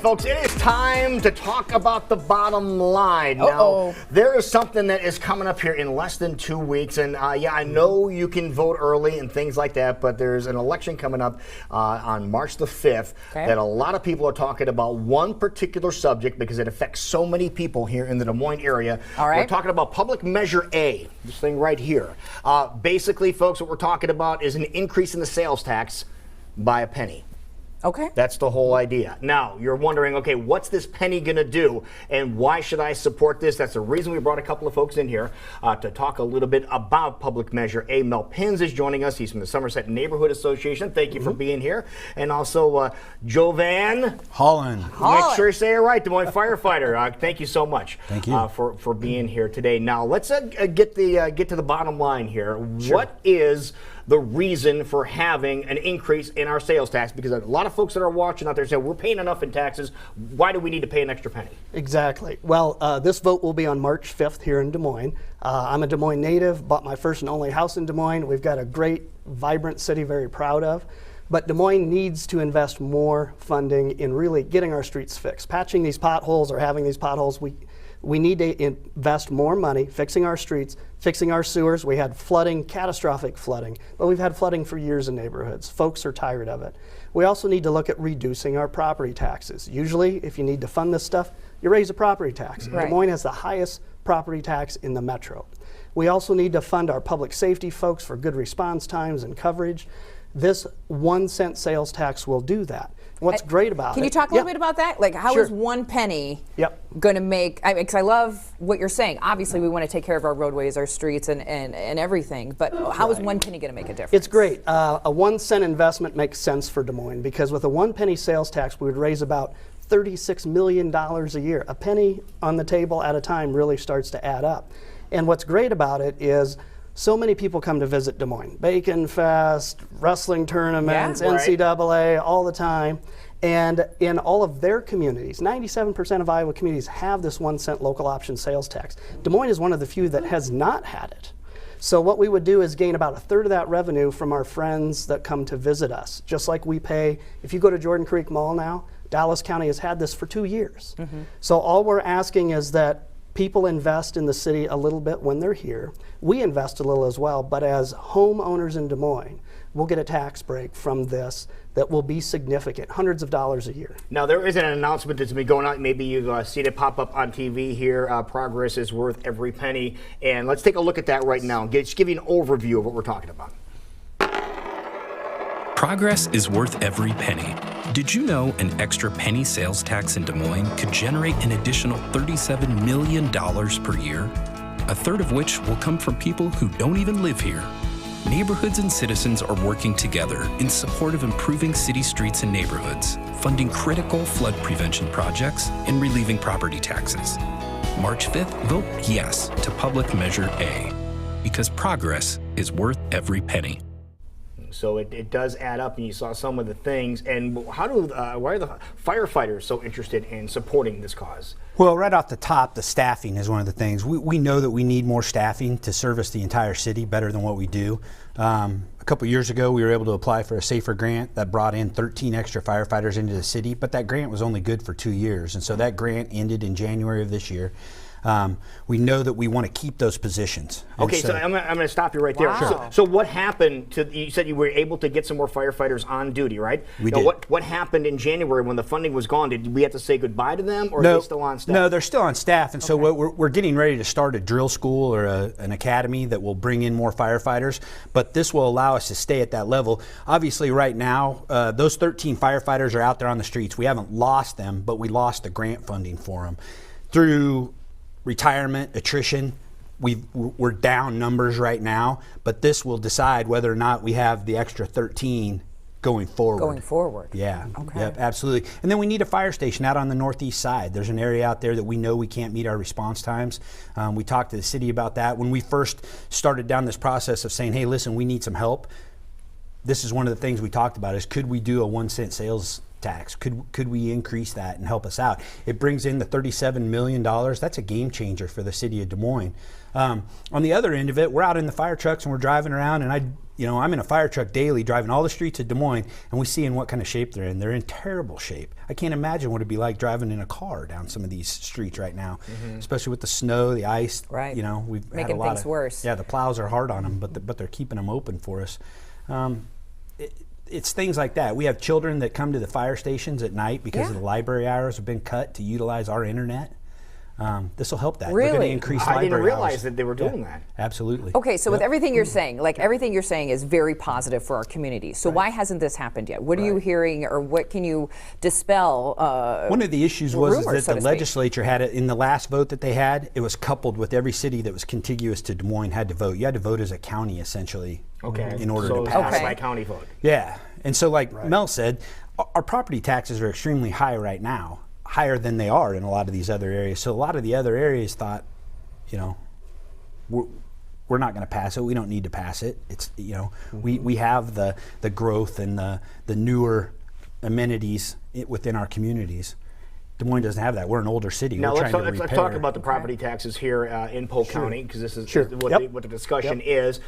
Folks, it is time to talk about the bottom line. Now, there is something that is coming up here in less than 2 weeks, and yeah, I know you can vote early and things like that, but there's an election coming up on March the 5th that a lot of people are talking about one particular subject because it affects so many people here in the Des Moines area. We're talking about Public Measure A, this thing right here. Basically, folks, what we're talking about is an increase in the sales tax by a penny. That's the whole idea. Now, you're wondering, okay, what's this penny going to do and why should I support this? That's the reason we brought a couple of folks in here to talk a little bit about Public Measure A. Mel Pins is joining us. He's from the Somerset Neighborhood Association. Thank you for being here. And also Jovan Holland. Make sure you say it right, Des Moines firefighter. Thank you so much. Thank you. For being here today. Now, let's get to the bottom line here. What is the reason for having an increase in our sales tax? Because a lot of folks that are watching out there say, we're paying enough in taxes. Why do we need to pay an extra penny? Exactly. Well, this vote will be on March 5th here in Des Moines. I'm a Des Moines native, bought my first and only house in Des Moines. We've got a great, vibrant city, very proud of. But Des Moines needs to invest more funding in really getting our streets fixed. Patching these potholes or having these potholes, we need to invest more money fixing our streets, fixing our sewers. We had flooding, catastrophic flooding, but we've had flooding for years in neighborhoods. Folks are tired of it. We also need to look at reducing our property taxes. Usually, if you need to fund this stuff, you raise a property tax. Des Moines has the highest property tax in the metro. We also need to fund our public safety folks for good response times and coverage. This 1 cent sales tax will do that. What's great about it? Can you talk a little bit about that? Like, how is 1 penny going to make? Because I love what you're saying. Obviously, we want to take care of our roadways, our streets, and everything. But how is 1 penny going to make a difference? It's great. A 1 cent investment makes sense for Des Moines because with a 1 penny sales tax, we would raise about $36 million a year. A penny on the table at a time really starts to add up. And what's great about it is so many people come to visit Des Moines. Bacon Fest, wrestling tournaments, NCAA, all the time. And in all of their communities, 97% of Iowa communities have this 1 cent local option sales tax. Des Moines is one of the few that has not had it. So what we would do is gain about 1/3 of that revenue from our friends that come to visit us. Just like we pay, if you go to Jordan Creek Mall now, Dallas County has had this for 2 years. So all we're asking is that people invest in the city a little bit when they're here. We invest a little as well, but as homeowners in Des Moines, we'll get a tax break from this that will be significant, hundreds of dollars a year. Now, there is an announcement that's been going out. Maybe you've seen it pop up on TV here. Progress is worth every penny. And let's take a look at that right now and just give you an overview of what we're talking about. Progress is worth every penny. Did you know an extra penny sales tax in Des Moines could generate an additional $37 million per year? A third of which will come from people who don't even live here. Neighborhoods and citizens are working together in support of improving city streets and neighborhoods, funding critical flood prevention projects, and relieving property taxes. March 5th, vote yes to Public Measure A, because progress is worth every penny. So it does add up, and you saw some of the things. And why are the firefighters so interested in supporting this cause? Well, right off the top, the staffing is one of the things. We know that we need more staffing to service the entire city better than what we do. A couple years ago, we were able to apply for a SAFER grant that brought in 13 extra firefighters into the city, but that grant was only good for 2 years. And so that grant ended in January of this year. We know that we want to keep those positions. Okay, so I'm going to stop you right there. So what happened you said you were able to get some more firefighters on duty, right? We did. What happened in January when the funding was gone? Did we have to say goodbye to them, or are they still on staff? No, they're still on staff, and so we're getting ready to start a drill school or an academy that will bring in more firefighters, but this will allow us to stay at that level. Obviously, right now, those 13 firefighters are out there on the streets. We haven't lost them, but we lost the grant funding for them. Through retirement, attrition, we're down numbers right now, but this will decide whether or not we have the extra 13 going forward. Going forward. Yeah. Okay. Yep, absolutely. And then we need a fire station out on the northeast side. There's an area out there that we know we can't meet our response times. We talked to the city about that. When we first started down this process of saying, hey, listen, we need some help, this is one of the things we talked about is could we do a 1 cent sales tax? Could we increase that and help us out? It brings in the $37 million. That's a game changer for the city of Des Moines. On the other end of it, we're out in the fire trucks and we're driving around, and you know, I'm in a fire truck daily driving all the streets of Des Moines, and we see in what kind of shape they're in. They're in terrible shape. I can't imagine what it'd be like driving in a car down some of these streets right now, especially with the snow, the ice. Right. You know, we've Making had a lot things worse. Yeah, the plows are hard on them, but they're keeping them open for us. It's things like that. We have children that come to the fire stations at night because of the library hours have been cut to utilize our internet. This will help that. Really? We're going to increase I library didn't realize hours. that they were doing that. Absolutely. Okay, so with everything you're saying, like everything you're saying is very positive for our community. So why hasn't this happened yet? What are you hearing, or what can you dispel? One of the issues was rumors, is so that to the speak. legislature had it in the last vote that they had. It was coupled with every city that was contiguous to Des Moines had to vote. You had to vote as a county essentially in order so to pass. Okay. by county vote. Yeah, and so like Mel said, our property taxes are extremely high right now, higher than they are in a lot of these other areas. So a lot of the other areas thought, you know, we're not going to pass it. We don't need to pass it. It's, you know, we have the growth and the newer amenities within our communities. Des Moines doesn't have that. We're an older city. Now We're let's trying to talk, repair. about the property taxes here in Polk County, because this is what the discussion Yep. is.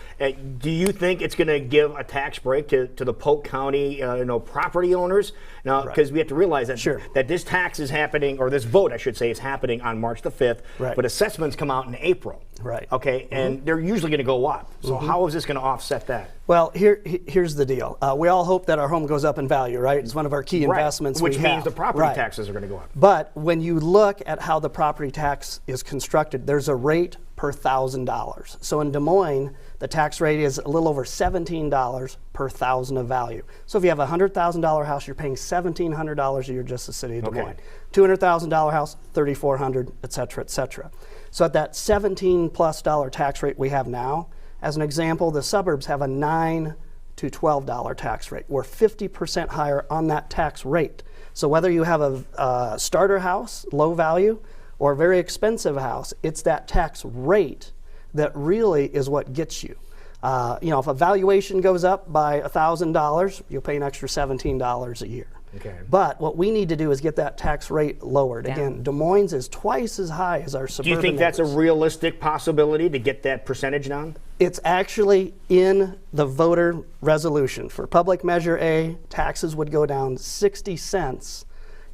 Do you think it's going to give a tax break to the Polk County property owners? Now, because we have to realize that that this tax is happening, or this vote, I should say, is happening on March the 5th, but assessments come out in April. Right. Okay, and they're usually going to go up. So how is this going to offset that? Well, here's the deal. We all hope that our home goes up in value, right? It's one of our key investments Which we means have. the property taxes are going to go up. But when you look at how the property tax is constructed, there's a rate per $1,000. So in Des Moines, the tax rate is a little over $17 per $1,000 of value. So if you have a $100,000 house, you're paying $1,700 a year just the city of Des Moines. $200,000 house, $3,400, et cetera, et cetera. So at that $17+ tax rate we have now, as an example, the suburbs have a $9 to $12 tax rate. We're 50% higher on that tax rate. So whether you have a starter house, low value, or a very expensive house, it's that tax rate that really is what gets you. If a valuation goes up by $1,000, you'll pay an extra $17 a year. Okay. But what we need to do is get that tax rate lowered. Again, Des Moines is twice as high as our suburban Do you think that's a neighbors. realistic possibility to get that percentage down? It's actually in the voter resolution. For public measure A, taxes would go down 60 cents.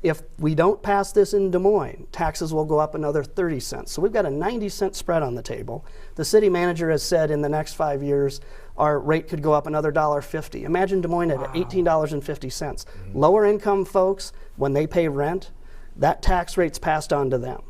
If we don't pass this in Des Moines, taxes will go up another 30 cents. So we've got a 90-cent spread on the table. The city manager has said in the next 5 years, our rate could go up another $1.50. Imagine Des Moines at $18.50. Lower income folks, when they pay rent, that tax rate's passed on to them.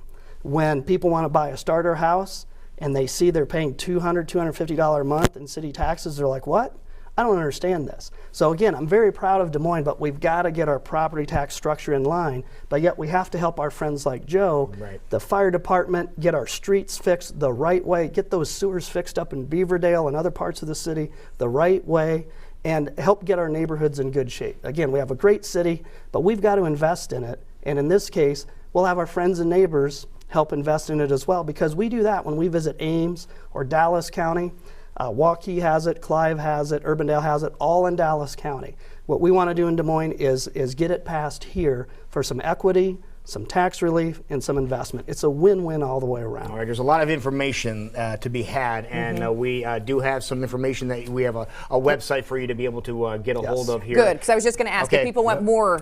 When people want to buy a starter house and they see they're paying $200, $250 a month in city taxes, they're like, what? I don't understand this. So again, I'm very proud of Des Moines, but we've got to get our property tax structure in line. But yet we have to help our friends like Joe, the fire department, get our streets fixed the right way, get those sewers fixed up in Beaverdale and other parts of the city the right way, and help get our neighborhoods in good shape. Again, we have a great city, but we've got to invest in it. And in this case, we'll have our friends and neighbors help invest in it as well, because we do that when we visit Ames or Dallas County. Waukee has it, Clive has it, Urbandale has it, all in Dallas County. What we want to do in Des Moines is get it passed here for some equity, some tax relief, and some investment. It's a win-win all the way around. All right, there's a lot of information to be had, and we do have some information that we have a website for you to be able to get a hold of here. Good, because I was just going to ask if people want more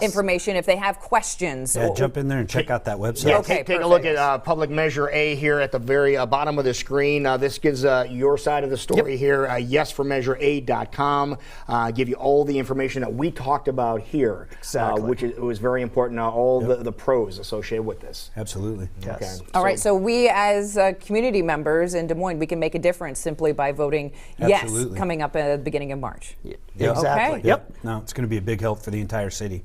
information, if they have questions. Yeah, jump in there and check out that website. Yeah, take a look at Public Measure A here at the very bottom of the screen. This gives your side of the story here. YesForMeasureA.com. Give you all the information that we talked about here, which was very important. All the pros associated with this. Absolutely. Yes. Okay. All right, so we as community members in Des Moines, we can make a difference simply by voting yes coming up at the beginning of March. Exactly. Okay. Yep. No, it's going to be a big help for the entire city.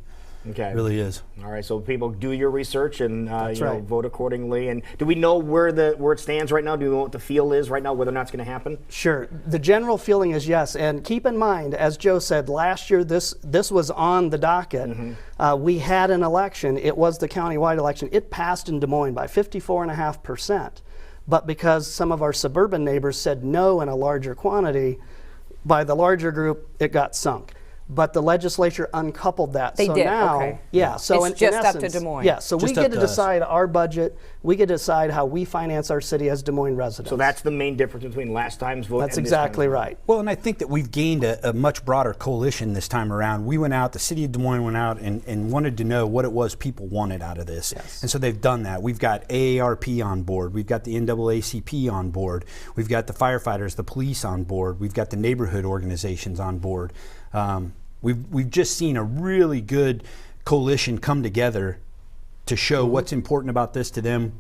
Okay. It really is. All right, so people do your research and vote accordingly. And do we know where it stands right now? Do we know what the feel is right now, whether or not it's going to happen? Sure. The general feeling is yes. And keep in mind, as Joe said, last year this was on the docket. We had an election. It was the countywide election. It passed in Des Moines by 54.5%. But because some of our suburban neighbors said no in a larger quantity, by the larger group, it got sunk. but the legislature uncoupled that. They so did, now, okay. yeah. So It's in just up to essence, Des Moines. Yeah, so we Just up get to to us. decide our budget. We get to decide how we finance our city as Des Moines residents. So that's the main difference between last time's vote That's and this time's exactly vote. right. Well, and I think that we've gained a much broader coalition this time around. We went out, the city of Des Moines went out and wanted to know what it was people wanted out of this. Yes. And so they've done that. We've got AARP on board. We've got the NAACP on board. We've got the firefighters, the police on board. We've got the neighborhood organizations on board. We've just seen a really good coalition come together to show what's important about this to them,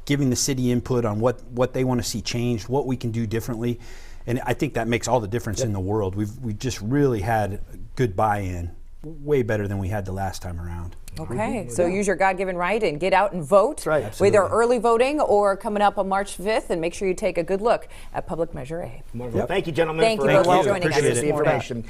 giving the city input on what they want to see changed, what we can do differently. And I think that makes all the difference in the world. We've just really had good buy-in, way better than we had the last time around. Okay, so use your God-given right and get out and vote. That's right. Whether early voting or coming up on March 5th, and make sure you take a good look at Public Measure A. Wonderful. Thank you, gentlemen, Thank for you for Thank you. joining us Appreciate this it. the morning. information.